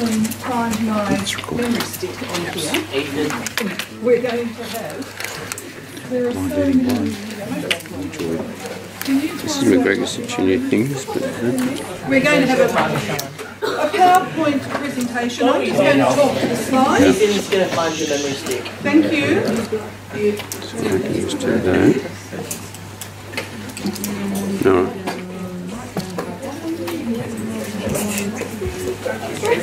can find my memory stick on here, we're going to have... There are so many... This is McGregor's junior things, but... We're going to have a PowerPoint presentation. I'm just going to talk to the slides. He's going to find your memory stick. Thank you. So I can just do that. No.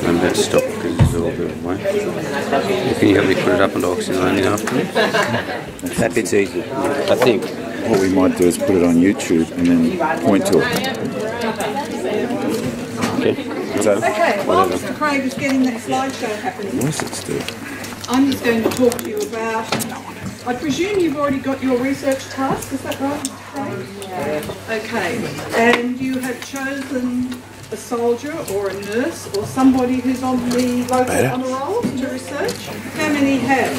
I'm about to stop because it's all the way. Can you help me put it up on oxygen landing afterwards? That bit's easy, I think. What we might do is put it on YouTube and then point to it. Okay. So, Okay, while Mr. Craig is getting that slideshow happening, what's it still? I'm just going to talk to you about... I presume you've already got your research task, is that right, Mr. Craig? Yeah. Okay, and you have chosen a soldier or a nurse or somebody who's on the local honour roll to research. How many have?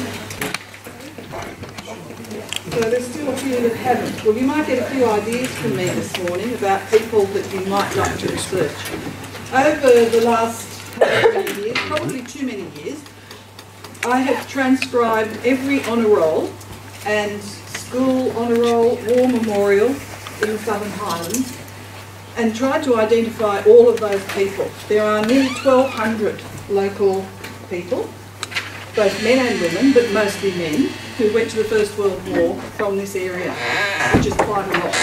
So there's still a few that haven't. Well, you might get a few ideas from me this morning about people that you might like to research. Over the last many years, probably too many years, I have transcribed every honour roll and school honour roll, war memorial in the Southern Highlands and tried to identify all of those people. There are nearly 1,200 local people, both men and women, but mostly men, who went to the First World War from this area, which is quite a lot.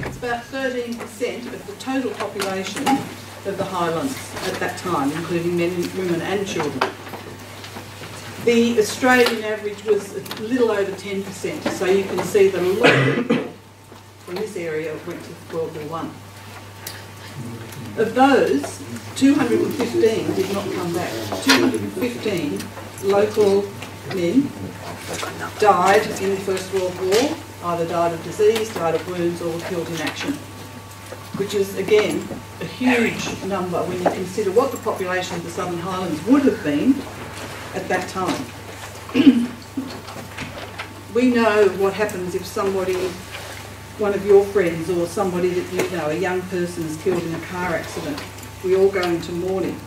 It's about 13% of the total population of the Highlands at that time, including men, women and children. The Australian average was a little over 10%, so you can see that a lot of people from this area went to World War I. Of those, 215 did not come back. 215 local men died in the First World War, either died of disease, died of wounds, or were killed in action, which is, again, a huge number when you consider what the population of the Southern Highlands would have been at that time. We know what happens if somebody, one of your friends or somebody that you know, a young person is killed in a car accident. We all go into mourning.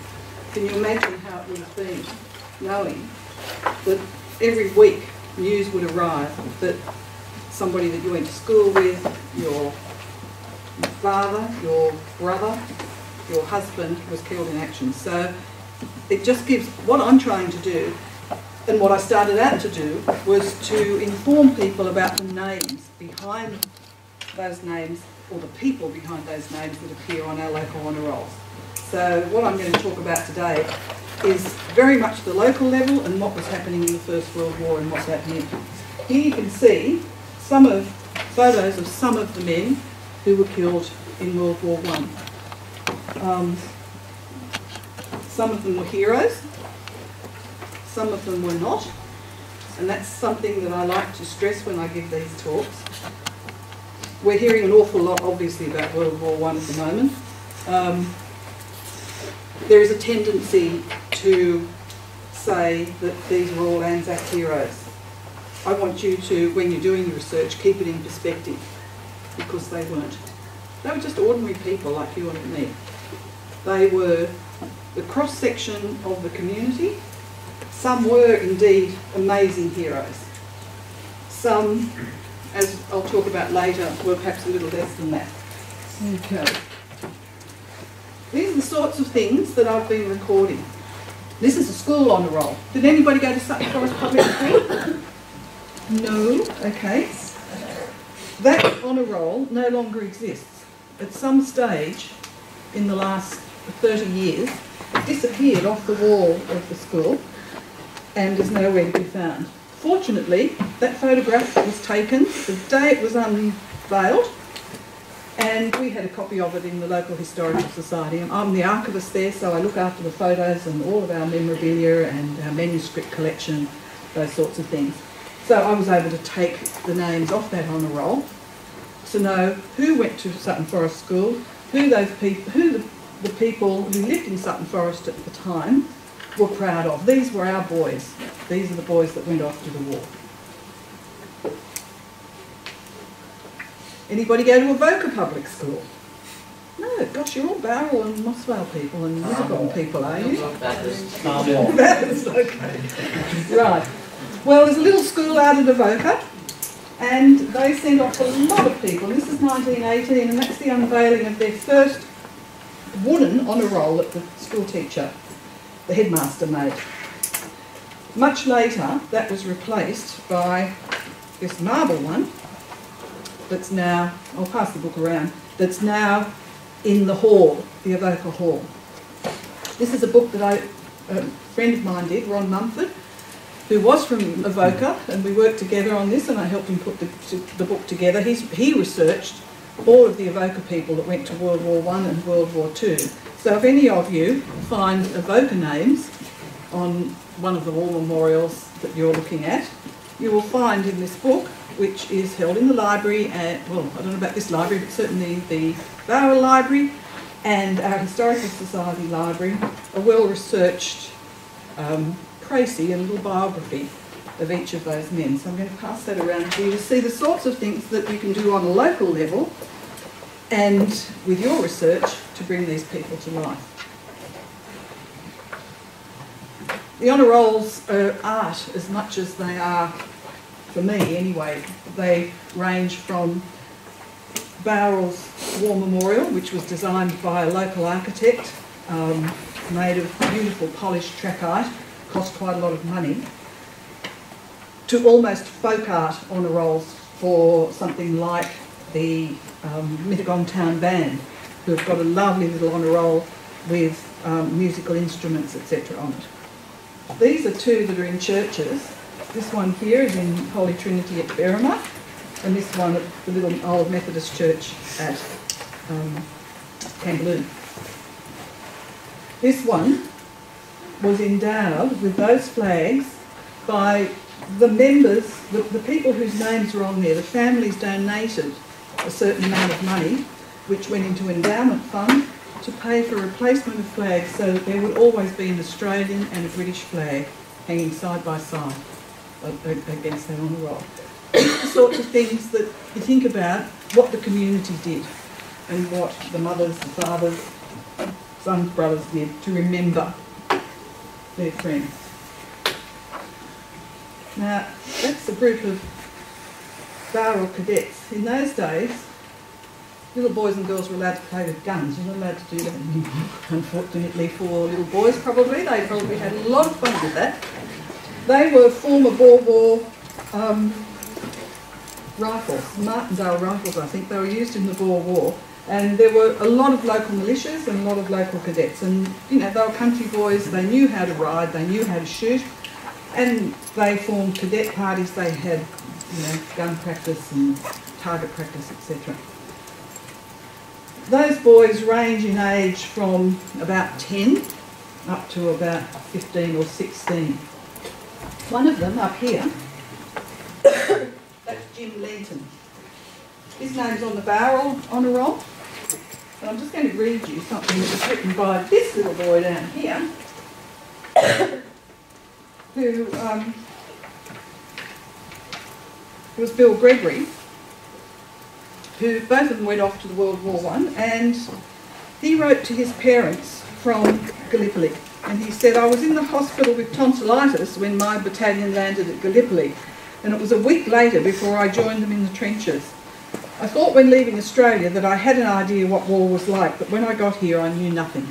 Can you imagine how it would have been knowing that every week news would arrive that somebody that you went to school with, your father, your brother, your husband was killed in action. So it just gives, what I'm trying to do, and what I started out to do, was to inform people about the names behind those names, or the people behind those names that appear on our local honour rolls. So what I'm going to talk about today is very much the local level and what was happening in the First World War and what's happening. Here you can see some of photos of some of the men who were killed in World War I. Some of them were heroes, some of them were not, and that's something that I like to stress when I give these talks. We're hearing an awful lot, obviously, about World War I at the moment. There is a tendency to say that these were all Anzac heroes. I want you to, when you're doing your research, keep it in perspective, because they weren't. They were just ordinary people like you and me. They were the cross-section of the community. Some were indeed amazing heroes. Some, as I'll talk about later, were perhaps a little less than that. Okay. These are the sorts of things that I've been recording. This is a school honour roll. Did anybody go to Sutton Forest Public School? No. Okay. That honour roll no longer exists. At some stage in the last 30 years, it disappeared off the wall of the school and is nowhere to be found. Fortunately, that photograph was taken the day it was unveiled, and we had a copy of it in the local historical society. And I'm the archivist there, so I look after the photos and all of our memorabilia and our manuscript collection, those sorts of things. So I was able to take the names off that honour roll to know who went to Sutton Forest School, who those people, the people who lived in Sutton Forest at the time were proud of. These were our boys. These are the boys that went off to the war. Anybody go to Avoca Public School? No, gosh, you're all Barrel and Mossvale people and Lisbon people, are you? Barrel. That's okay. Right. Well, there's a little school out of Avoca, and they send off a lot of people. This is 1918, and that's the unveiling of their first wooden honour roll that the school teacher, the headmaster, made. Much later, that was replaced by this marble one that's now, I'll pass the book around, that's now in the hall, the Avoca Hall. This is a book that a friend of mine did, Ron Mumford, who was from Avoca, and we worked together on this, and I helped him put the book together. He researched all of the Avoca people that went to World War I and World War II. So if any of you find Avoca names on one of the war memorials that you're looking at, you will find in this book, which is held in the library, well, I don't know about this library, but certainly the Barrel Library and our Historical Society Library, a well-researched précis, a little biography of each of those men. So I'm going to pass that around to you to see the sorts of things that you can do on a local level and with your research to bring these people to life. The honour rolls are art as much as they are, for me anyway. They range from Barrel's War Memorial, which was designed by a local architect, made of beautiful polished trachyte, cost quite a lot of money, to almost folk art honour rolls for something like the Mittagong Town Band, who have got a lovely little honour roll with musical instruments, etc. on it. These are two that are in churches. This one here is in Holy Trinity at Berrima, and this one at the little old Methodist church at Camberloon. This one was endowed with those flags by the members, the people whose names are on there. The families donated a certain amount of money, which went into endowment fund to pay for replacement of flags, so that there would always be an Australian and a British flag hanging side by side against that honour roll. These are the sorts of things that you think about what the community did and what the mothers, the fathers, sons, brothers did to remember their friends. Now, that's a group of Barrel cadets. In those days, little boys and girls were allowed to play with guns. You're not allowed to do that anymore, unfortunately, for little boys probably. They probably had a lot of fun with that. They were former Boer War rifles, Martindale rifles, I think. They were used in the Boer War. And there were a lot of local militias and a lot of local cadets. And, you know, they were country boys. They knew how to ride. They knew how to shoot. And they formed cadet parties. They had, you know, gun practice and target practice, etc. Those boys range in age from about 10 up to about 15 or 16. One of them up here, that's Jim Lenton. His name's on the Barrel honour roll. And I'm just going to read you something that was written by this little boy down here, who was Bill Gregory, who both of them went off to the World War I, and he wrote to his parents from Gallipoli, and he said, I was in the hospital with tonsillitis when my battalion landed at Gallipoli, and it was a week later before I joined them in the trenches. I thought when leaving Australia that I had an idea what war was like, but when I got here I knew nothing.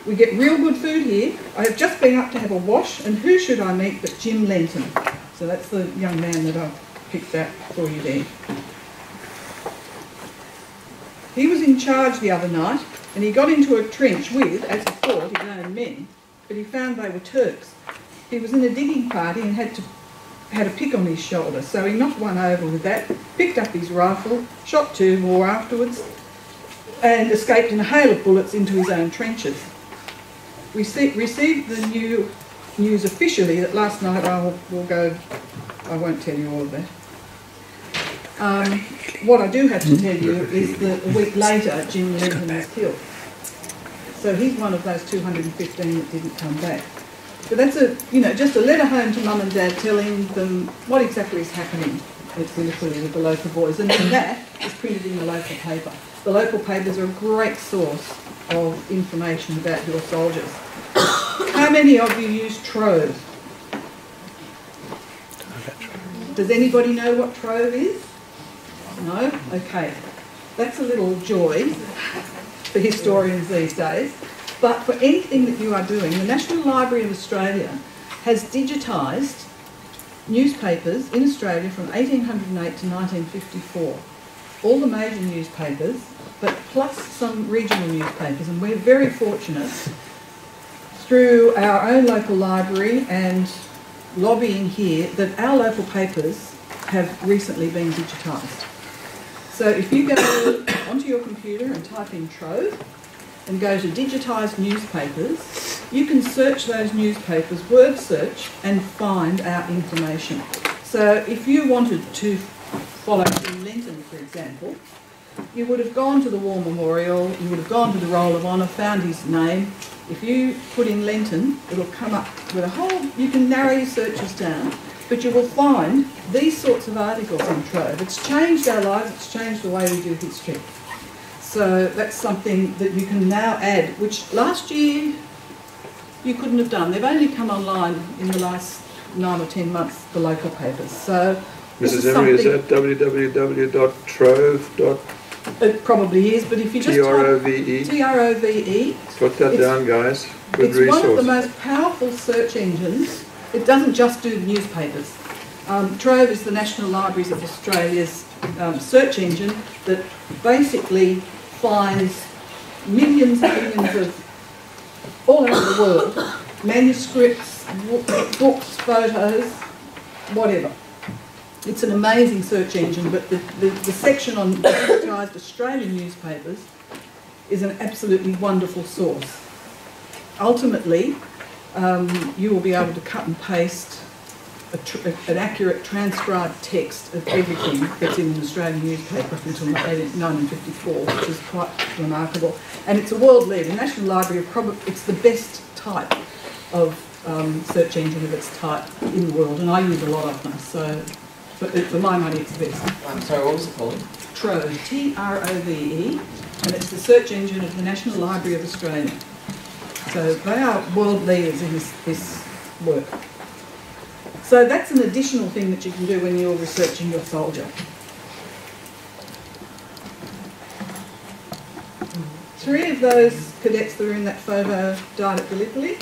We get real good food here. I have just been up to have a wash, and who should I meet but Jim Lenton? So that's the young man that I've picked out for you there. He was in charge the other night, and he got into a trench with, as he thought, his own men, but he found they were Turks. He was in a digging party and had a pick on his shoulder, so he knocked one over with that, picked up his rifle, shot 2 more afterwards, and escaped in a hail of bullets into his own trenches. We received the news officially that last night I won't tell you all of that. What I do have to tell you is that a week later Jim Lenton was killed. So he's one of those 215 that didn't come back. But that's just a letter home to Mum and Dad telling them what exactly is happening at Gallipoli with the local boys, and then that is printed in the local paper. the local papers are a great source of information about your soldiers. How many of you use Trove? Does anybody know what Trove is? No? Okay. That's a little joy for historians these days. But for anything that you are doing, the National Library of Australia has digitised newspapers in Australia from 1808 to 1954. All the major newspapers, but plus some regional newspapers, and we're very fortunate through our own local library and lobbying here that our local papers have recently been digitised. So if you go onto your computer and type in Trove and go to digitised newspapers, you can search those newspapers, word search, and find our information. So if you wanted to follow in Linton, for example, you would have gone to the War Memorial, you would have gone to the Roll of Honour, found his name. If you put in Linton, it'll come up with a whole, you can narrow your searches down, but you will find these sorts of articles in Trove. It's changed our lives, it's changed the way we do history. So that's something that you can now add, which last year you couldn't have done. They've only come online in the last 9 or 10 months, the local papers. So Mrs. Emery, is that www.trove.trove? It probably is, but if you just T-R-O-V-E. T-R-O-V-E. Put that down, guys. Good It's resource. one of the most powerful search engines. It doesn't just do newspapers. Trove is the National Libraries of Australia's search engine that basically finds millions and millions of, all over the world, manuscripts, books, photos, whatever. It's an amazing search engine, but the section on digitised Australian newspapers is an absolutely wonderful source. Ultimately, you will be able to cut and paste an accurate transcribed text of everything that's in an Australian newspaper up until 1954, which is quite remarkable. And it's a world leader. National Library, it's the best type of search engine of its type in the world, and I use a lot of them, so for my money it's the best. I'm sorry, what was it called? Trove, T-R-O-V-E, and it's the search engine of the National Library of Australia. So they are world leaders in this work. So that's an additional thing that you can do when you're researching your soldier. 3 of those cadets that are in that photo died at Gallipoli,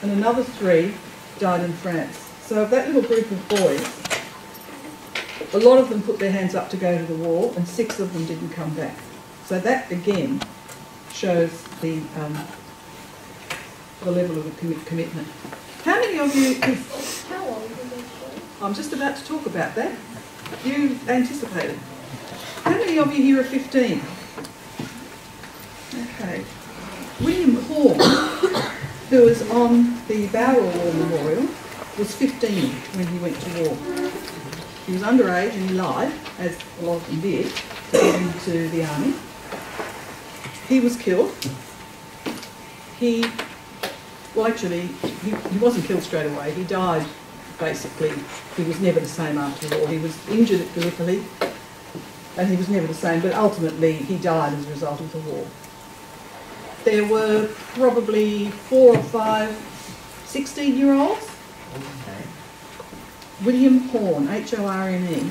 and another 3 died in France. So of that little group of boys, a lot of them put their hands up to go to the war, and 6 of them didn't come back. So that again shows the level of the commitment. How many of you? How old is this? I'm just about to talk about that. You anticipated. How many of you here are 15? Okay. William Horn, who was on the Bower War Memorial, was 15 when he went to war. He was underage and he lied, as a lot of them did, to get into the army. He was killed. He wasn't killed straight away. He died, basically. He was never the same after the war. He was injured at Gallipoli, and he was never the same, but ultimately he died as a result of the war. There were probably 4 or 5 16-year-olds. William Horn, H-O-R-N-E.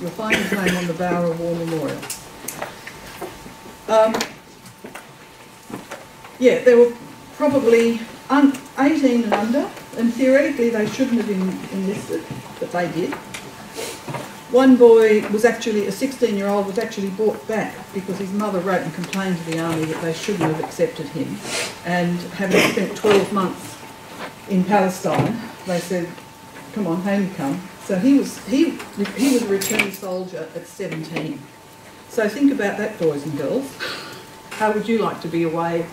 You'll find his name on the Bower War Memorial. Yeah, there were probably 18 and under, and theoretically they shouldn't have been enlisted, but they did. One boy was actually, a 16-year-old, was actually brought back because his mother wrote and complained to the army that they shouldn't have accepted him. And having spent 12 months in Palestine, they said, come on, home you come. So he was a returned soldier at 17. So think about that, boys and girls. How would you like to be away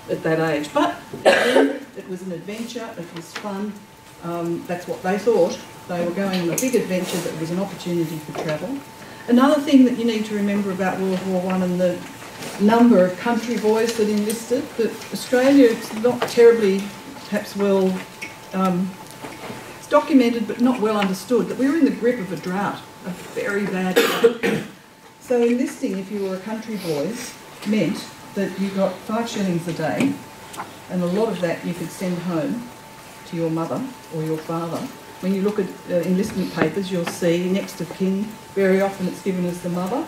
at that age? But again, it was an adventure, it was fun. That's what they thought. They were going on a big adventure that was an opportunity for travel. Another thing that you need to remember about World War I and the number of country boys that enlisted, that Australia, it's not terribly perhaps well, it's documented but not well understood, that we were in the grip of a drought, a very bad drought. So enlisting, if you were a country boy, meant that you got 5 shillings a day, and a lot of that you could send home to your mother or your father. When you look at enlistment papers, you'll see next of kin, very often it's given as the mother,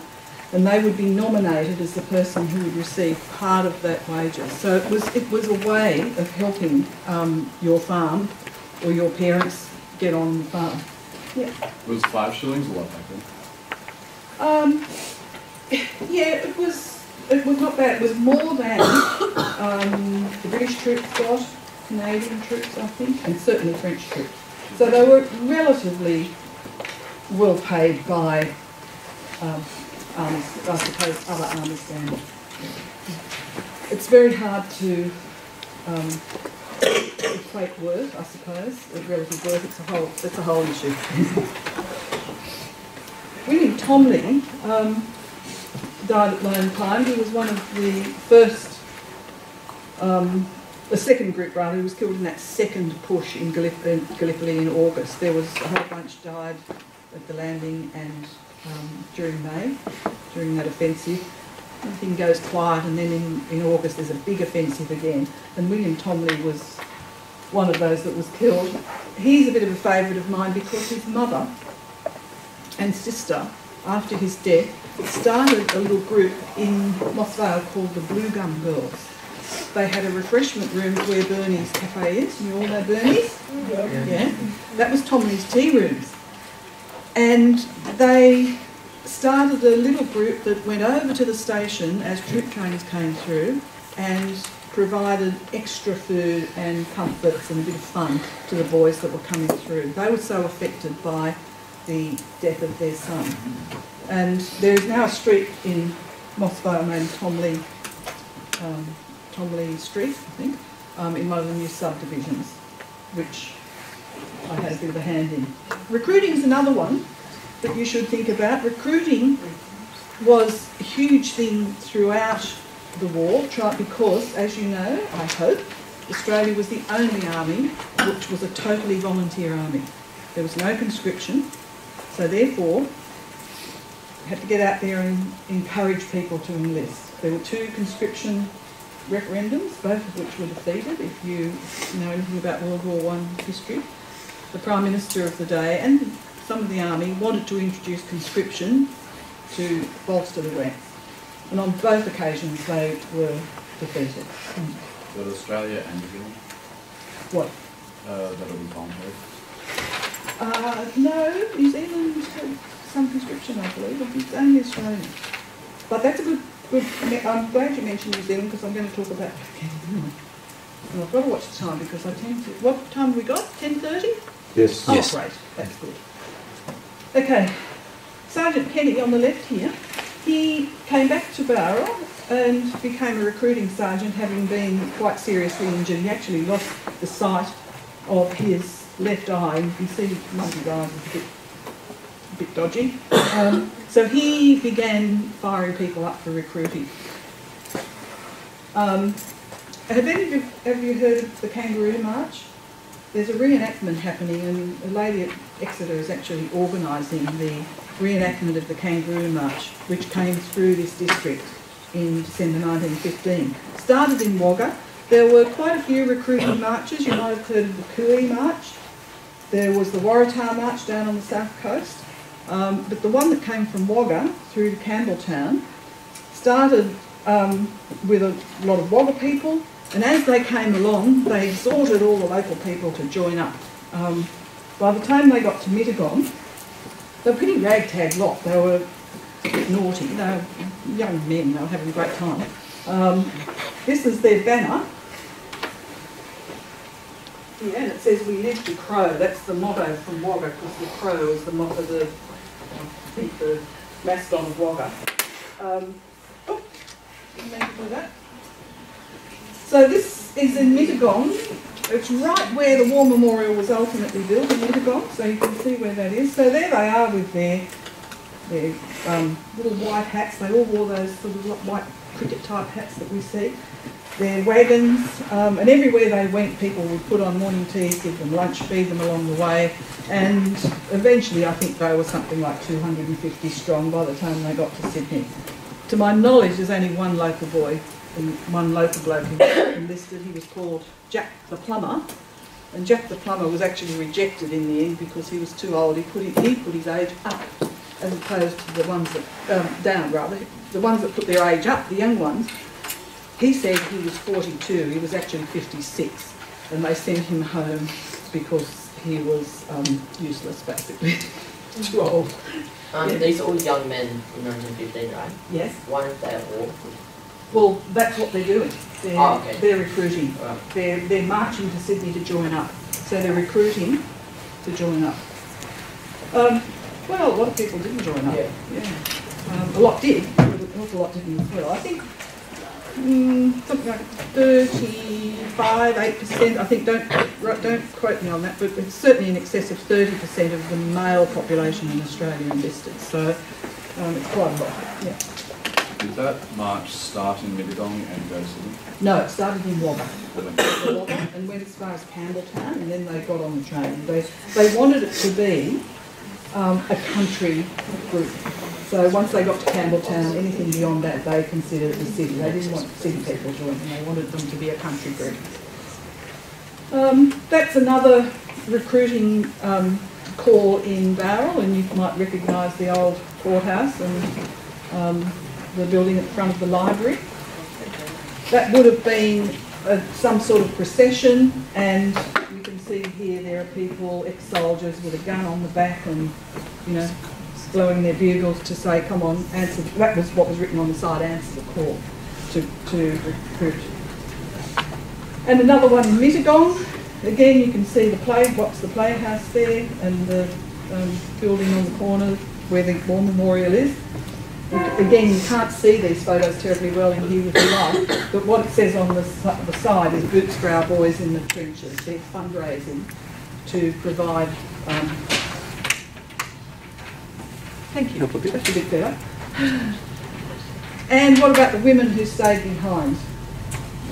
and they would be nominated as the person who would receive part of that wages. So it was a way of helping your farm or your parents get on the farm. Yeah. Was 5 shillings a lot back then? Yeah, it was not bad. It was more than the British troops got, Canadian troops, I think, and certainly French troops. So they were relatively well paid by armies, I suppose, other army standards. It's very hard to equate worth, I suppose, with relative worth. It's a whole issue. William Tomley died at Lone Pine. He was one of the first, the second group rather, who was killed in that second push in Gallipoli in August. There was a whole bunch died at the landing and during May, during that offensive. Everything goes quiet, and then in August there's a big offensive again. And William Tomley was one of those that was killed. He's a bit of a favourite of mine because his mother and sister, after his death, started a little group in Moss Vale called the Blue Gum Girls. They had a refreshment room where Bernie's cafe is. You all know Bernie's? Yeah. That was Tomley's tea rooms. And they started a little group that went over to the station as troop trainers came through and provided extra food and comforts and a bit of fun to the boys that were coming through. They were so affected by the death of their son. And there is now a street in Moss Vale named Tomley Street, I think, in one of the new subdivisions, which I had a bit of a hand in. Recruiting is another one that you should think about. Recruiting was a huge thing throughout the war, because, as you know, I hope, Australia was the only army which was a totally volunteer army. There was no conscription, so therefore you had to get out there and encourage people to enlist. There were 2 conscription referendums, both of which were defeated. If you know anything about World War I history, the Prime Minister of the day and some of the army wanted to introduce conscription to bolster the ranks. And on both occasions they were defeated. Was Australia and New Zealand? What? That it was voluntary? No, New Zealand had some conscription, I believe. I think it's only Australia. But that's a good. I'm glad you mentioned New Zealand because I'm going to talk about. And I've got to watch the time because I tend to. What time have we got? 10:30? Yes. Oh, Yes. great. That's good. Okay. Sergeant Penny on the left here. He came back to Barra and became a recruiting sergeant, having been quite seriously injured. He actually lost the sight of his left eye. You can see one of his eyes is a bit dodgy. So he began firing people up for recruiting. Have any of you heard of the Kangaroo March? There's a reenactment happening, and a lady at Exeter is actually organising the reenactment of the Kangaroo March, which came through this district in December 1915. Started in Wagga. There were quite a few recruiting marches. You might have heard of the Cooey March. There was the Waratah March down on the south coast. But the one that came from Wagga through to Campbelltown started with a lot of Wagga people, and as they came along, they exhorted all the local people to join up. By the time they got to Mittagong, they were a pretty ragtag lot. They were a bit naughty. They were young men. They were having a great time. This is their banner. Yeah, and it says, "We live to crow." That's the motto from Wagga, because the crow is the motto, the mascot of Wagga. Didn't mean to do that. So this is in Mittagong. It's right where the War Memorial was ultimately built in Mittagong, so you can see where that is. So there they are with their little white hats. They all wore those sort of white cricket type hats that we see. their wagons, and everywhere they went, people would put on morning tea, give them lunch, feed them along the way, and eventually I think they were something like 250 strong by the time they got to Sydney. To my knowledge, there's only one local boy and one local bloke enlisted. He was called Jack the Plumber, and Jack the Plumber was actually rejected in the end because he was too old. He put his age up, as opposed to the ones that, down rather, the ones that put their age up, the young ones. He said he was 42, he was actually 56, and they sent him home because he was useless, basically, too old. These are all young men in 1915, right? Yes. Why aren't they at war? Well, that's what they're doing. They're recruiting. Right. They're marching to Sydney to join up. So they're recruiting to join up. Well, a lot of people didn't join up. Yeah. A lot did, but an awful lot didn't as well. I think something like 8%, I think, don't quote me on that, but it's certainly in excess of 30% of the male population in Australia enlisted, so it's quite a lot, yeah. Did that march start in Mittagong and go to Sydney? No, it started in Wagga and went as far as Campbelltown, and then they got on the train. They wanted it to be a country group. So once they got to Campbelltown, anything beyond that they considered the city. They didn't want city people joining, they wanted them to be a country group. That's another recruiting corps in Bowral, and you might recognise the old courthouse and the building at the front of the library. That would have been some sort of procession, and you can see here there are people, ex-soldiers with a gun on the back and, you know, blowing their bugles to say, come on, answer. That was what was written on the side, answer the call to recruit. And another one in Mittagong. Again, you can see the playhouse there, and the building on the corner where the war memorial is. Again, you can't see these photos terribly well in here with the light, but what it says on the side is boots for our boys in the trenches. They're fundraising to provide. Thank you. That's a bit better. And what about the women who stayed behind?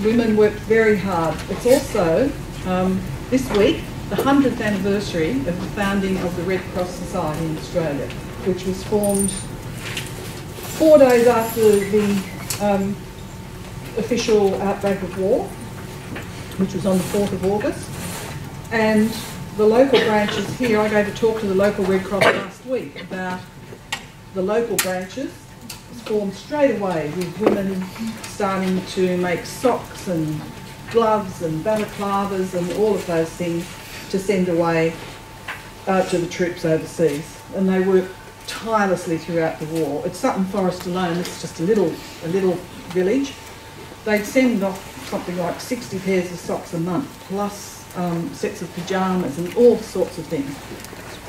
Women worked very hard. It's also, this week, the 100th anniversary of the founding of the Red Cross Society in Australia, which was formed 4 days after the official outbreak of war, which was on the 4th of August. And the local branches here, I gave a talk to the local Red Cross last week about the local branches formed straight away with women starting to make socks and gloves and balaclavas and all of those things to send away to the troops overseas. And they worked tirelessly throughout the war. At Sutton Forest alone, it's just a little village, they'd send off something like 60 pairs of socks a month, plus sets of pyjamas and all sorts of things.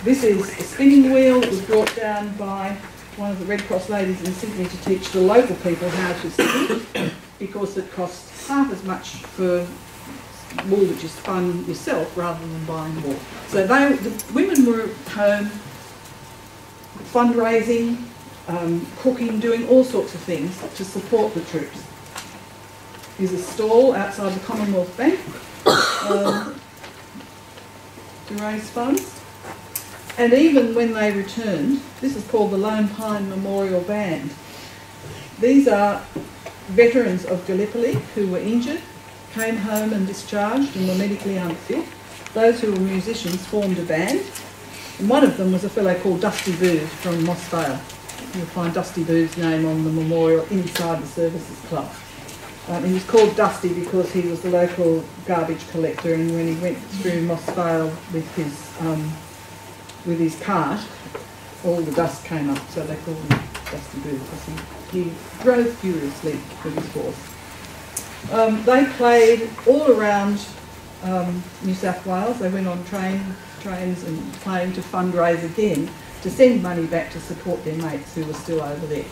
This is a spinning wheel. It was brought down by one of the Red Cross ladies in Sydney to teach the local people how to spin, because it costs half as much for wool which is spun yourself rather than buying wool. So the women were at home fundraising, cooking, doing all sorts of things to support the troops. There's a stall outside the Commonwealth Bank to raise funds. And even when they returned, this is called the Lone Pine Memorial Band. These are veterans of Gallipoli who were injured, came home and discharged and were medically unfit. Those who were musicians formed a band. And one of them was a fellow called Dusty Booth from Mossvale. You'll find Dusty Booth's name on the memorial inside the Services Club. He was called Dusty because he was the local garbage collector, and when he went through Mossvale with his cart, all the dust came up, so they called him Dusty Booth because he drove furiously with his horse. They played all around New South Wales. They went on trains and planes to fundraise again to send money back to support their mates who were still over there.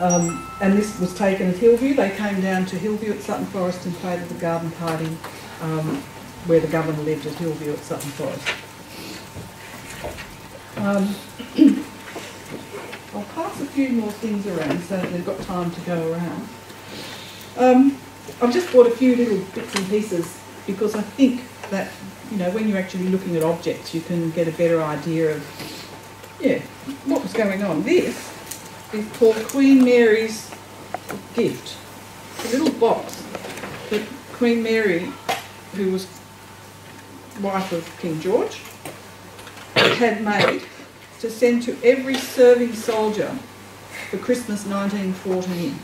And this was taken at Hillview. They came down to Hillview at Sutton Forest and played at the garden party where the governor lived at Hillview at Sutton Forest. I'll pass a few more things around so that they've got time to go around. I've just bought a few little bits and pieces because I think that, you know, when you're actually looking at objects, you can get a better idea of, yeah, what was going on. This is called Queen Mary's gift. It's a little box that Queen Mary, who was wife of King George, had made to send to every serving soldier for Christmas 1914.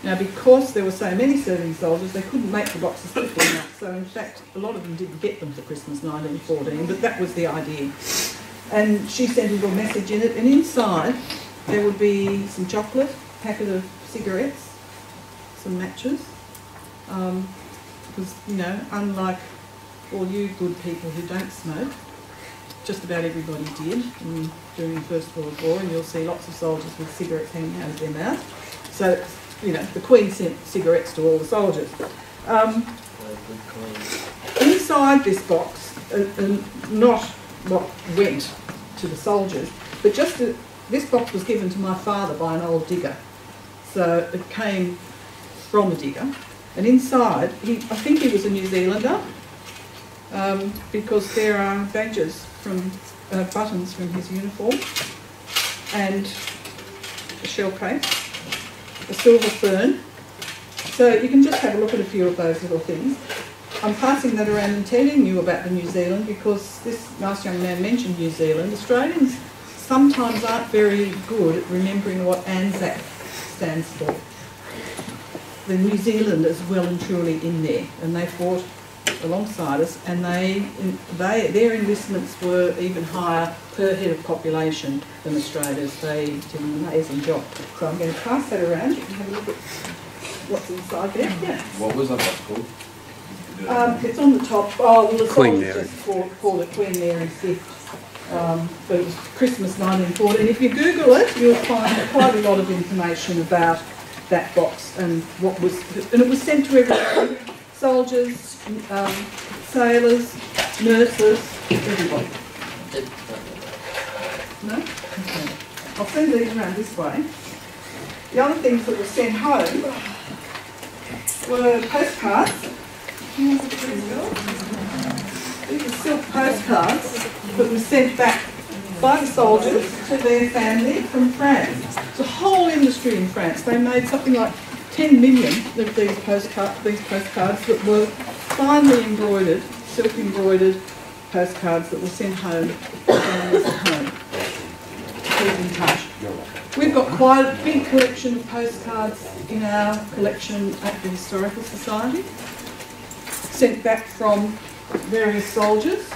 Now, because there were so many serving soldiers, they couldn't make the boxes quickly enough. So, in fact, a lot of them didn't get them for Christmas 1914, but that was the idea. And she sent a little message in it, and inside there would be some chocolate, a packet of cigarettes, some matches, because, you know, unlike all you good people who don't smoke, just about everybody did during the First World War, and you'll see lots of soldiers with cigarettes hanging out of their mouth. So, you know, the Queen sent cigarettes to all the soldiers. Inside this box, not what went to the soldiers, but just this box was given to my father by an old digger. So it came from a digger, and inside, I think he was a New Zealander, because there are badges from buttons from his uniform, and a shell case, a silver fern. So you can just have a look at a few of those little things. I'm passing that around and telling you about the New Zealand because this nice young man mentioned New Zealand. Australians sometimes aren't very good at remembering what ANZAC stands for. The New Zealand is well and truly in there, and they fought alongside us, and their enlistments were even higher per head of population than Australia's. They did an amazing job. So I'm going to pass that around. You can have a look at what's inside there. Yeah. What was that box called? It's on the top. Oh, well, the Queen soldiers Mary. just called it Queen Mary's gift. But it was Christmas 1914. If you Google it, you'll find quite a lot of information about that box and what was, and it was sent to everybody. Soldiers, sailors, nurses, everybody. No? Okay. I'll send these around this way. The other things that were sent home were postcards. These are silk postcards that were sent back by the soldiers to their family from France. It's a whole industry in France. They made something like 10 million of these postcards that were finely embroidered, silk embroidered postcards that were sent home to families at home to keep in touch. We've got quite a big collection of postcards in our collection at the Historical Society, sent back from various soldiers.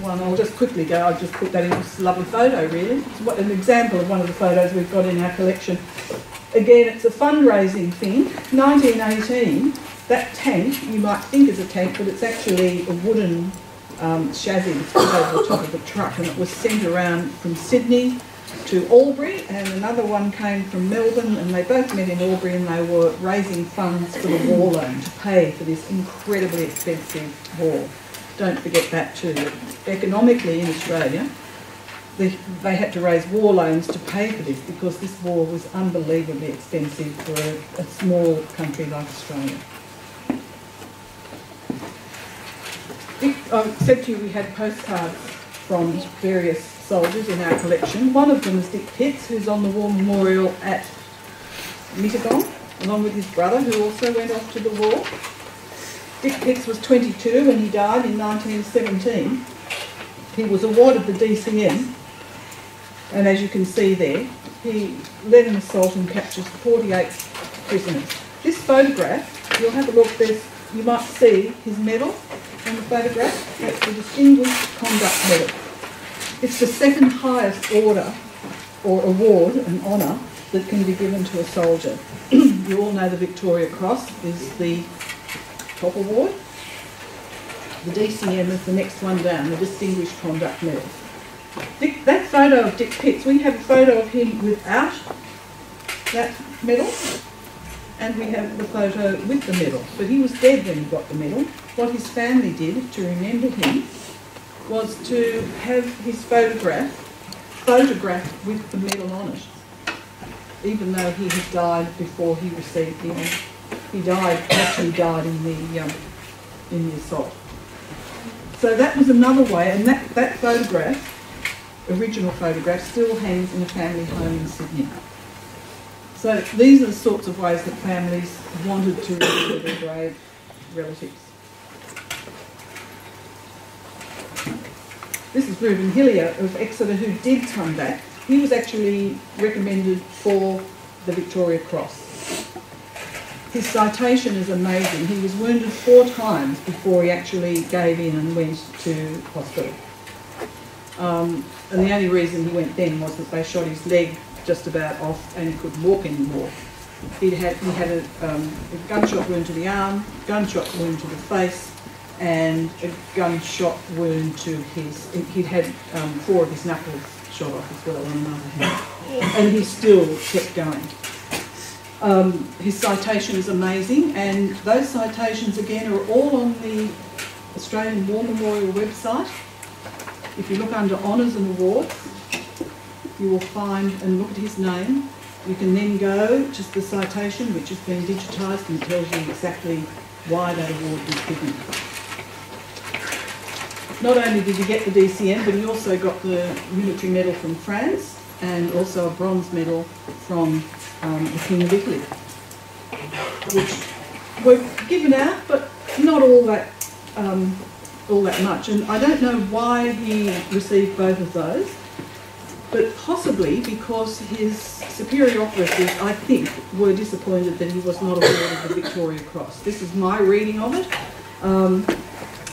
One, I'll just quickly go, I'll just put that in, it's a lovely photo really. It's an example of one of the photos we've got in our collection. Again, it's a fundraising thing. 1918, that tank, you might think is a tank, but it's actually a wooden chassis that's put over the top of the truck, and it was sent around from Sydney to Albury, and another one came from Melbourne, and they both met in Albury, and they were raising funds for the war loan to pay for this incredibly expensive war. Don't forget that too. Economically in Australia, they had to raise war loans to pay for this because this war was unbelievably expensive for a small country like Australia. I said to you we had postcards from various soldiers in our collection. One of them is Dick Pitts, who's on the War Memorial at Mittagong, along with his brother, who also went off to the war. Dick Pitts was 22 when he died in 1917. He was awarded the DCM, and as you can see there, he led an assault and captured 48 prisoners. This photograph, you'll have a look, you might see his medal on the photograph. That's the Distinguished Conduct Medal. It's the second highest order or award and honour that can be given to a soldier. You all know the Victoria Cross is the top award. The DCM is the next one down, the Distinguished Conduct Medal. That photo of Dick Pitts, we have a photo of him without that medal, and we have the photo with the medal. But he was dead when he got the medal. What his family did to remember him was to have his photographed with the medal on it. even though he had died before he received the honour. He actually died in the assault. So that was another way, and that photograph, original photograph, still hangs in a family home in Sydney. So these are the sorts of ways that families wanted to remember their brave relatives. This is Reuben Hillier of Exeter, who did come back. He was actually recommended for the Victoria Cross. His citation is amazing. He was wounded 4 times before he actually gave in and went to hospital. And the only reason he went then was that they shot his leg just about off and he couldn't walk anymore. He had a gunshot wound to the arm, gunshot wound to the face, and a gunshot wound to his... He'd had 4 of his knuckles shot off as well on another hand. And he still kept going. His citation is amazing, and those citations again are all on the Australian War Memorial website. If you look under Honours and Awards, you will find and look at his name. You can then go to the citation, which has been digitised and tells you exactly why that award was given. Not only did he get the DCM, but he also got the military medal from France and also a bronze medal from the King of Italy, which were given out, but not all that much. And I don't know why he received both of those, but possibly because his superior officers, I think, were disappointed that he was not awarded the Victoria Cross. This is my reading of it.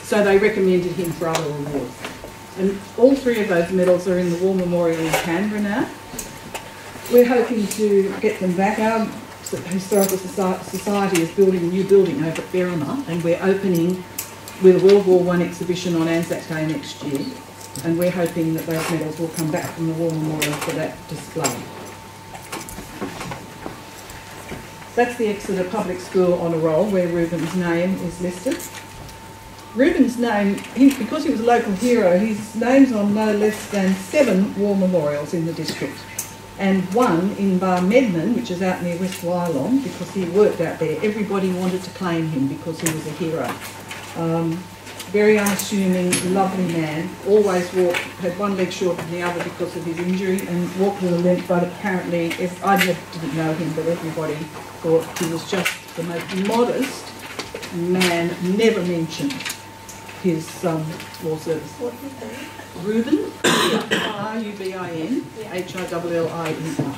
So they recommended him for other awards. And all 3 of those medals are in the War Memorial in Canberra now. We're hoping to get them back. Our Historical Society is building a new building over at Berrimah, and we're opening with a World War I exhibition on Anzac Day next year. And we're hoping that those medals will come back from the War Memorial for that display. That's the Exeter Public School Honour Roll, where Reuben's name is listed. Reuben's name, because he was a local hero, his name's on no less than 7 war memorials in the district, and 1 in Barmedman, which is out near West Wyalong, because he worked out there. Everybody wanted to claim him because he was a hero. Very unassuming, lovely man, always walked, had one leg shorter than the other because of his injury, and walked with a limp, but apparently, I didn't know him, but everybody thought he was just the most modest man, never mentioned his war service. What's his name? Reuben, R-U-B-I-N, H-I-L-L-I-E-R.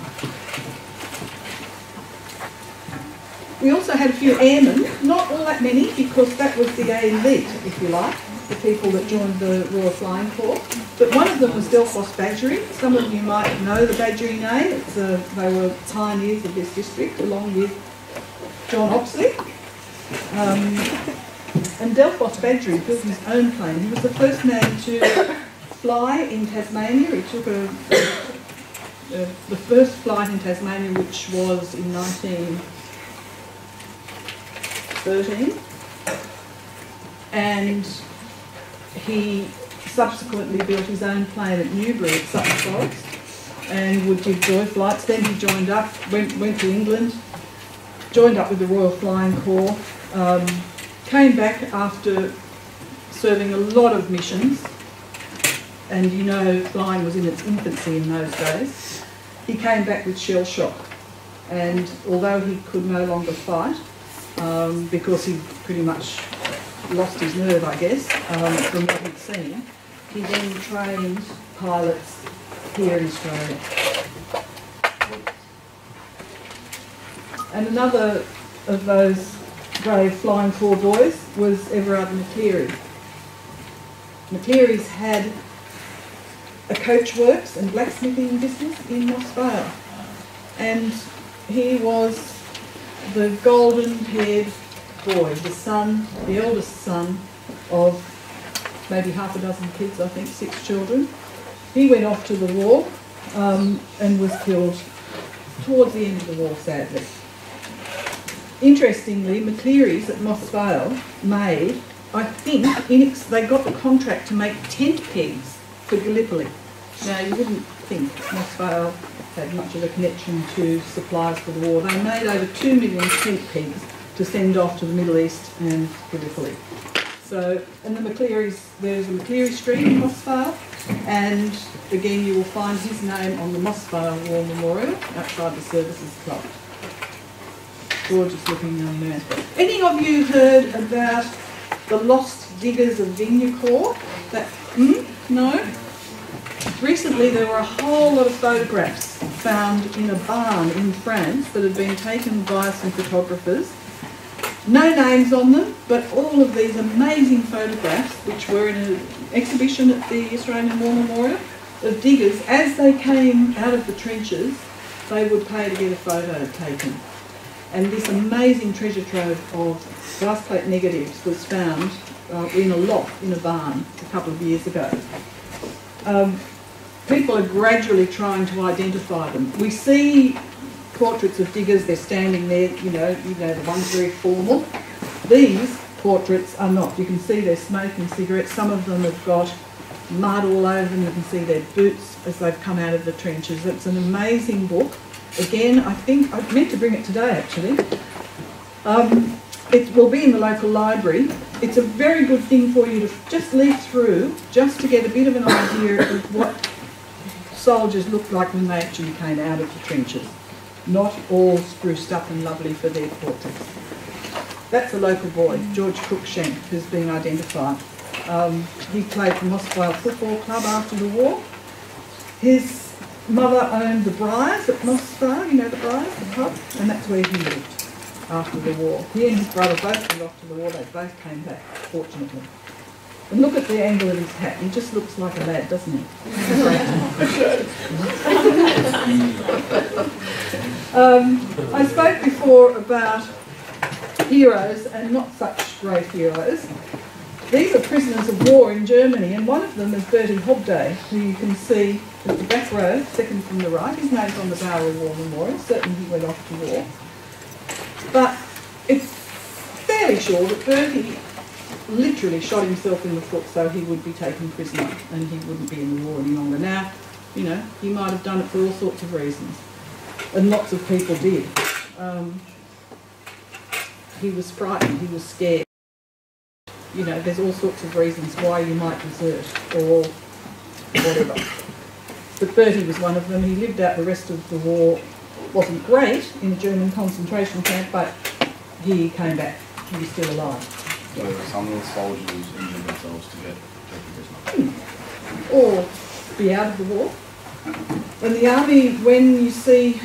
We also had a few airmen, not all that many, because that was the A elite, if you like, the people that joined the Royal Flying Corps. But one of them was Delphos Badgery. Some of you might know the Badgery name. They were pioneers of this district, along with John Oxley. And Delphos Badgery built his own plane. He was the first man to fly in Tasmania. He took the first flight in Tasmania, which was in 1913, and he subsequently built his own plane at Newbury at Sutton Forest and would give joy flights. Then he joined up, went to England, joined up with the Royal Flying Corps, came back after serving a lot of missions, and you know flying was in its infancy in those days. He came back with shell shock, and although he could no longer fight, because he pretty much lost his nerve, I guess, from what he'd seen, he then trained pilots here in Australia. And another of those brave Flying Corps boys was Everard McCleary. McCleary's had a coachworks and blacksmithing business in Moss Vale, and he was the golden-haired boy, the eldest son of maybe half a dozen kids, I think, 6 children. He went off to the war and was killed towards the end of the war, sadly. Interestingly, McCleary's at Moss Vale made, I think, they got the contract to make tent pegs for Gallipoli. Now, you wouldn't think Mossvale had much of a connection to supplies for the war. They made over 2 million tent pegs to send off to the Middle East and Gallipoli. So, and the McCleary's, there's a McCleary Street in Mossvale, and again you will find his name on the Mossvale War Memorial outside the Services Club. Gorgeous looking young man. Any of you heard about the lost diggers of Vignacourt? No? Recently there were a whole lot of photographs found in a barn in France that had been taken by some photographers. No names on them, but all of these amazing photographs, which were in an exhibition at the Australian War Memorial, of diggers, as they came out of the trenches, they would pay to get a photo taken. And this amazing treasure trove of glass plate negatives was found in a loft in a barn a couple of years ago. People are gradually trying to identify them. We see portraits of diggers, they're standing there, you know, the one's very formal. These portraits are not. You can see they're smoking cigarettes. Some of them have got mud all over them. You can see their boots as they've come out of the trenches. It's an amazing book. Again, I think I meant to bring it today actually. It will be in the local library. It's a very good thing for you to just leaf through, just to get a bit of an idea of what soldiers looked like when they actually came out of the trenches. Not all spruced up and lovely for their portraits. That's a local boy, George Cruikshank, who's being identified. He played for Mossvale Football Club after the war. His mother owned the Briars at Mossvale, you know the Briars, the pub, and that's where he lived after the war. He and his brother both went off to the war, they both came back, fortunately. And look at the angle of his hat, he just looks like a lad, doesn't he? I spoke before about heroes and not such great heroes. These are prisoners of war in Germany, and one of them is Bertie Hobday, who you can see at the back row, second from the right. His name's on the Bowery War Memorial, certainly he went off to war. But it's fairly sure that Bertie literally shot himself in the foot so he would be taken prisoner and he wouldn't be in the war any longer. Now, you know, he might have done it for all sorts of reasons, and lots of people did. He was frightened, he was scared. You know, there's all sorts of reasons why you might desert or whatever. But Bertie was one of them. He lived out the rest of the war. Wasn't great in a German concentration camp, but he came back. He was still alive. So some of the soldiers injured themselves to get taken prisoner. Or be out of the war. And the army, when you see,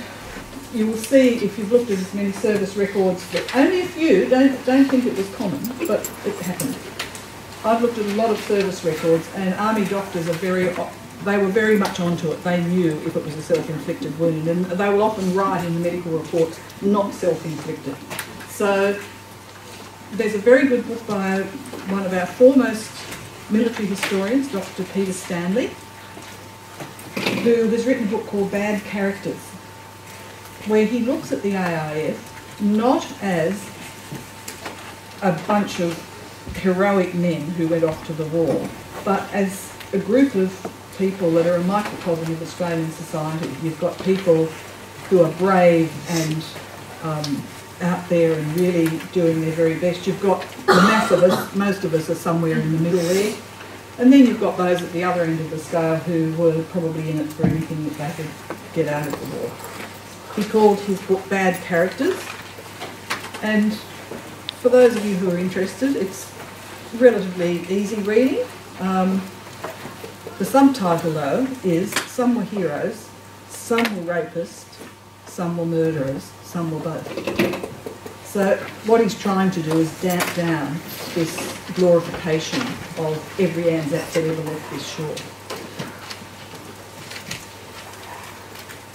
you will see, if you've looked at as many service records, that only a few, don't think it was common, but it happened. I've looked at a lot of service records, and army doctors are they were very much onto it. They knew if it was a self-inflicted wound, and they will often write in the medical reports, not self-inflicted. So there's a very good book by one of our foremost military historians, Dr. Peter Stanley, who has written a book called Bad Characters, where he looks at the AIF not as a bunch of heroic men who went off to the war, but as a group of people that are a microcosm of Australian society. You've got people who are brave and out there and really doing their very best. You've got the mass of us, most of us are somewhere in the middle there. And then you've got those at the other end of the scale who were probably in it for anything that they could get out of the war. He called his book Bad Characters, and for those of you who are interested, it's relatively easy reading. The subtitle though is Some Were Heroes, Some Were Rapists, Some Were Murderers, Some Were Both. So what he's trying to do is damp down this glorification of every Anzac that ever left this shore.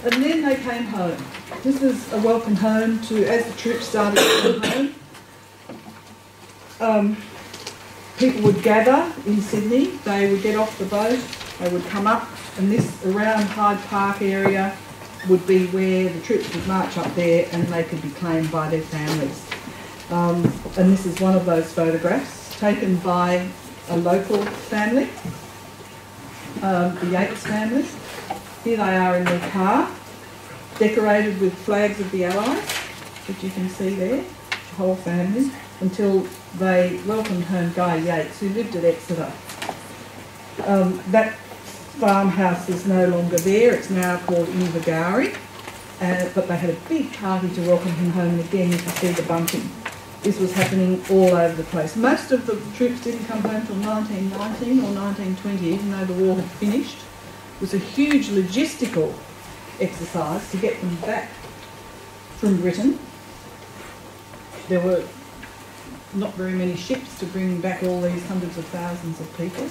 And then they came home. This is a welcome home to, as the troops started to come home, people would gather in Sydney, they would get off the boat, they would come up, and this around Hyde Park area would be where the troops would march up there and they could be claimed by their families. And this is one of those photographs taken by a local family, the Yates family. Here they are in their car, decorated with flags of the Allies, which you can see there, the whole family, until they welcomed home Guy Yates, who lived at Exeter. That farmhouse is no longer there, it's now called Invergowrie, but they had a big party to welcome him home, and again you can see the bunting. This was happening all over the place. Most of the troops didn't come home till 1919 or 1920, even though the war had finished. It was a huge logistical exercise to get them back from Britain. There were not very many ships to bring back all these hundreds of thousands of people.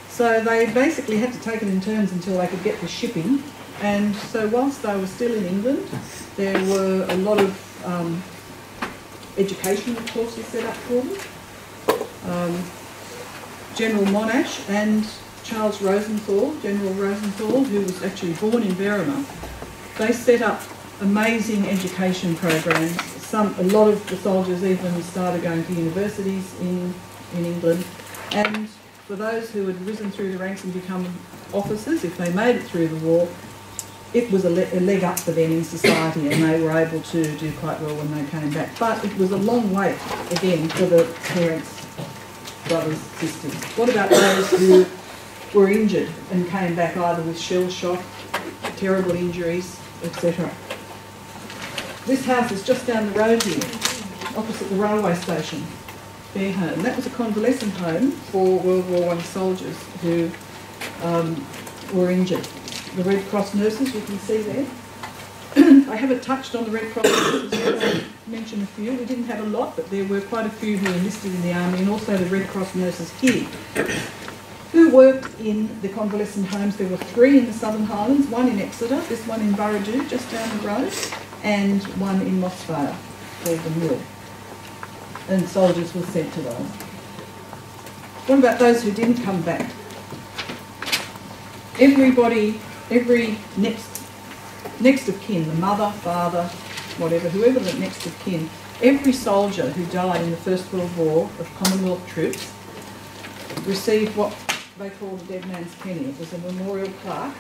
So they basically had to take it in turns until they could get the shipping. And so whilst they were still in England, there were a lot of educational courses set up for them. General Monash and Charles Rosenthal, General Rosenthal, who was actually born in Berrima, they set up amazing education programs. A lot of the soldiers even started going to universities in England, and for those who had risen through the ranks and become officers, if they made it through the war, it was a leg up for them in society, and they were able to do quite well when they came back. But it was a long wait, again, for the parents, brothers, sisters. What about those who were injured and came back either with shell shock, terrible injuries, etc.? This house is just down the road here, opposite the railway station, Fairhome. That was a convalescent home for World War I soldiers who were injured. The Red Cross nurses, you can see there. I haven't touched on the Red Cross nurses, I'll mention a few. We didn't have a lot, but there were quite a few who enlisted in the army, and also the Red Cross nurses here, who worked in the convalescent homes. There were 3 in the Southern Highlands, 1 in Exeter, this one in Burradoo, just down the road, and 1 in Mossvale, called the Mill. And soldiers were sent to those. What about those who didn't come back? Everybody, every next of kin, the mother, father, whatever, whoever the next of kin, every soldier who died in the First World War of Commonwealth troops received what they called a dead man's penny. It was a memorial plaque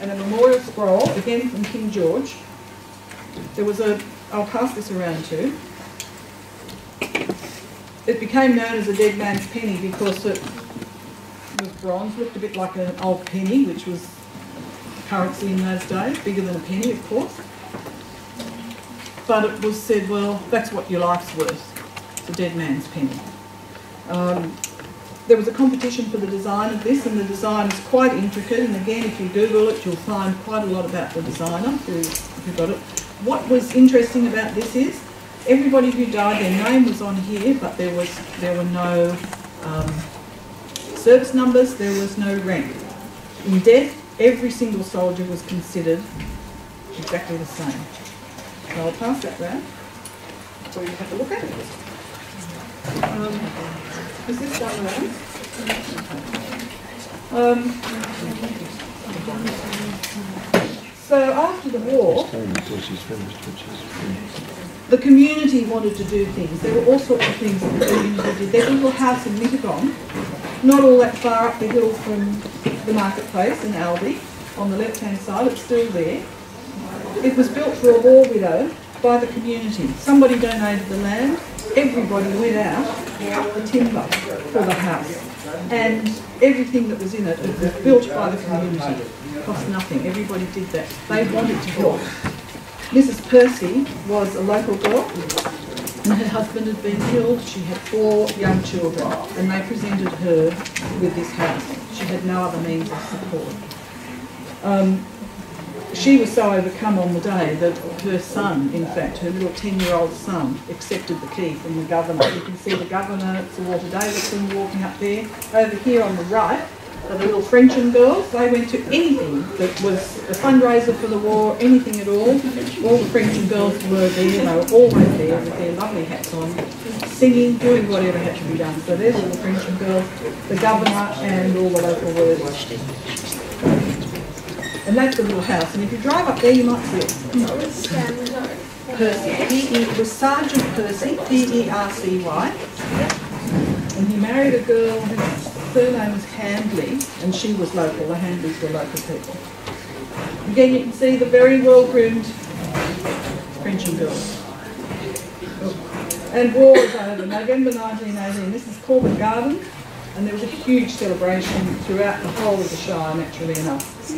and a memorial scroll, again from King George. There was I'll pass this around too. It became known as a dead man's penny because it was bronze, looked a bit like an old penny, which was currency in those days, bigger than a penny, of course. But it was said, well, that's what your life's worth. It's a dead man's penny. There was a competition for the design of this, and the design is quite intricate, and again, if you Google it, you'll find quite a lot about the designer who got it. What was interesting about this is, everybody who died, their name was on here, but there were no service numbers, there was no rank. In death, every single soldier was considered exactly the same. So I'll pass that round for you to have a look at. Is this one around? So after the war, the community wanted to do things. There were all sorts of things that the community did. There's a little house in Mittagong, not all that far up the hill from the marketplace in Albi, on the left-hand side. It's still there. It was built for a war widow by the community. Somebody donated the land. Everybody went out, cut the timber for the house, and everything that was in it was built by the community. It cost nothing. Everybody did that. They wanted to help. Mrs. Percy was a local girl, and her husband had been killed. She had 4 young children, and they presented her with this house. She had no other means of support. She was so overcome on the day that her son, in fact, her little 10-year-old son, accepted the key from the governor. You can see the governor, Sir Walter Davidson, walking up there. Over here on the right are the little Frenchmen girls. They went to anything that was a fundraiser for the war, anything at all. All the Frenchmen girls were there. They were always there with their lovely hats on, singing, doing whatever had to be done. So there's all the Frenchmen girls, the governor and all the local workers. And that's the little house. And if you drive up there, you might see it. Percy. It was Sergeant Percy, P-E-R-C-Y. And he married a girl who surname was Handley, and she was local. The Handleys were local people. Again, you can see the very well-groomed Frenchie girls. And war was over, November 1918. This is Corbett Garden, and there was a huge celebration throughout the whole of the Shire, naturally enough.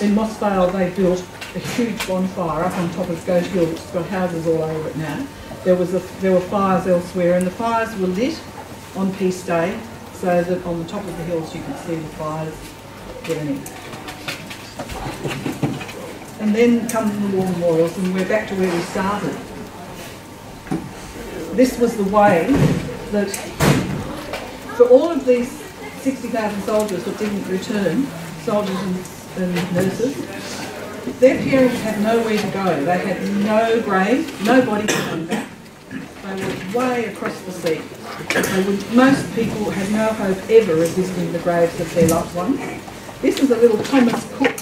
In Mossvale, they built a huge bonfire up on top of Goat Hill, which has got houses all over it now. There were fires elsewhere, and the fires were lit on Peace Day, so that on the top of the hills you could see the fires burning. And then come the war memorials, and we're back to where we started. This was the way that for all of these 60,000 soldiers that didn't return, soldiers and nurses, their parents had nowhere to go. They had no grave, nobody came back. They were way across the sea. Most people had no hope ever of visiting the graves of their loved ones. This is a little Thomas Cook,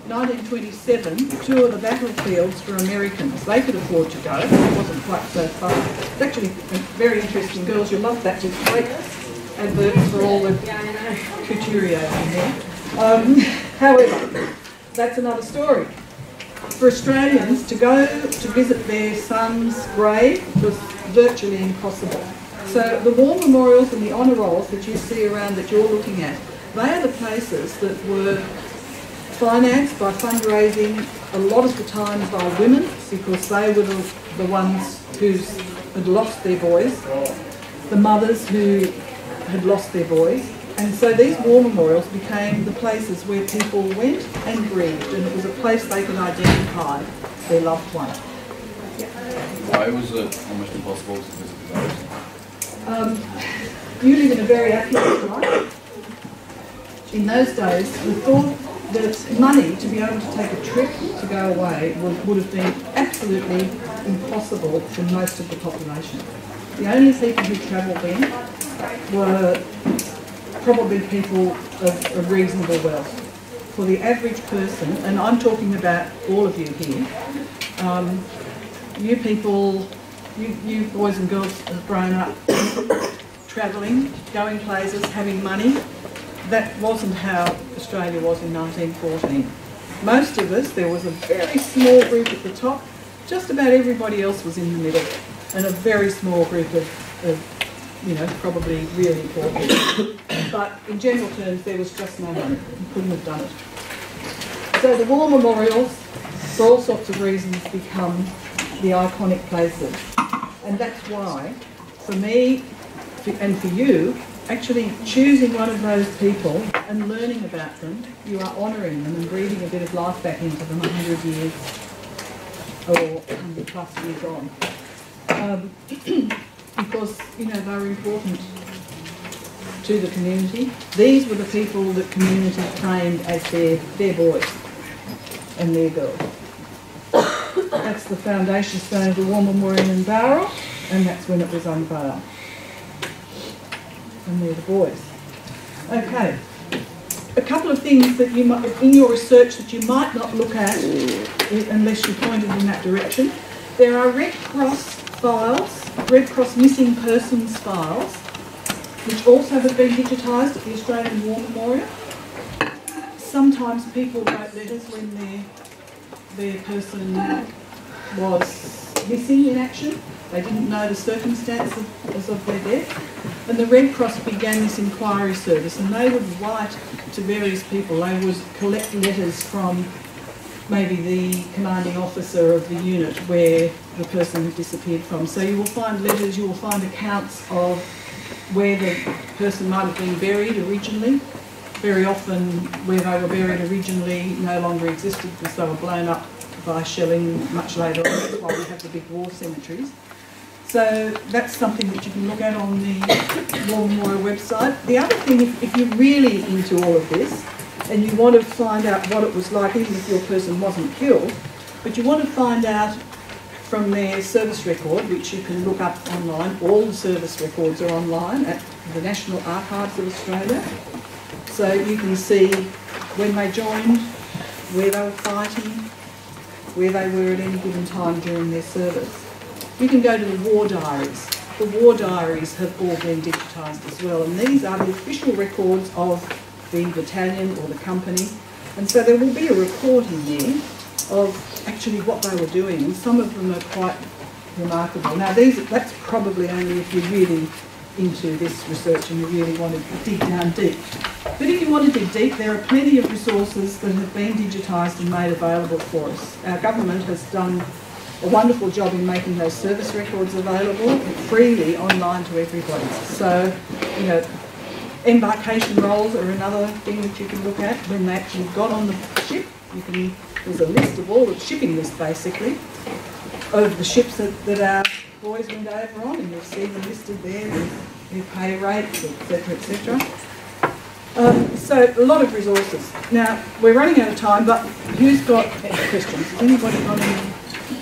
1927, two of the battlefields for Americans. They could afford to go, it wasn't quite so far. It's actually very interesting, girls, you'll love that, just great adverts for all the couturiers in there. However, that's another story. For Australians to go to visit their son's grave was virtually impossible. So the war memorials and the honour rolls that you see around that you're looking at, they are the places that were financed by fundraising a lot of the time by women, because they were the ones who had lost their boys, the mothers who had lost their boys. And so these war memorials became the places where people went and grieved, and it was a place they could identify their loved one. Why was it almost impossible to visit those? You live in a very affluent life. In those days, we thought that money to be able to take a trip to go away would have been absolutely impossible for most of the population. The only people who travelled then were probably people of reasonable wealth. For the average person, and I'm talking about all of you here, you people, you boys and girls have grown up travelling, going places, having money. That wasn't how Australia was in 1914. Most of us, there was a very small group at the top, just about everybody else was in the middle, and a very small group of you know, probably really poor people. But in general terms, there was just no money. You couldn't have done it. So the war memorials, for all sorts of reasons, become the iconic places. And that's why, for me and for you, actually choosing one of those people and learning about them, you are honouring them and breathing a bit of life back into them 100 years or 100 plus years on. Because, you know, they were important to the community. These were the people that community trained as their boys and their girls. That's the foundation stone of the War Memorial in Bowral, and that's when it was unveiled. And they're the boys. Okay, a couple of things that you might, in your research, that you might not look at unless you're pointed in that direction. There are Red Cross files, Red Cross missing persons files, which also have been digitised at the Australian War Memorial. Sometimes people wrote letters when their person was missing in action. They didn't know the circumstances of their death. And the Red Cross began this inquiry service, and they would write to various people. They would collect letters from maybe the commanding officer of the unit where the person had disappeared from. So you will find letters, you will find accounts of where the person might have been buried originally. Very often where they were buried originally no longer existed because they were blown up by shelling much later on. That's why we have the big war cemeteries. So that's something that you can look at on the War Memorial website. The other thing, if you're really into all of this and you want to find out what it was like, even if your person wasn't killed, but you want to find out from their service record, which you can look up online. All the service records are online at the National Archives of Australia. So you can see when they joined, where they were fighting, where they were at any given time during their service. You can go to the war diaries. the war diaries have all been digitised as well, and these are the official records of the battalion or the company, and so there will be a report in there of actually what they were doing, and some of them are quite remarkable. Now that's probably only if you're really into this research and you really want to dig down deep. But if you want to dig deep, there are plenty of resources that have been digitised and made available for us. Our government has done a wonderful job in making those service records available freely online to everybody. So, you know, embarkation rolls are another thing that you can look at. When they actually got on the ship, there's a list of all the shipping list basically of the ships that our boys went over on, and you'll see them listed there with their pay rates, etc., etc. So a lot of resources. Now we're running out of time, but who's got any questions? Has anybody got any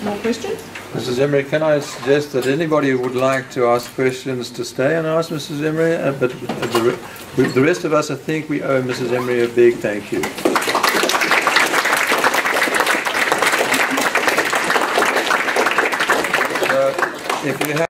more questions? Mrs. Emery, can I suggest that anybody who would like to ask questions to stay and ask Mrs. Emery, but the rest of us, I think we owe Mrs. Emery a big thank you. So, if you have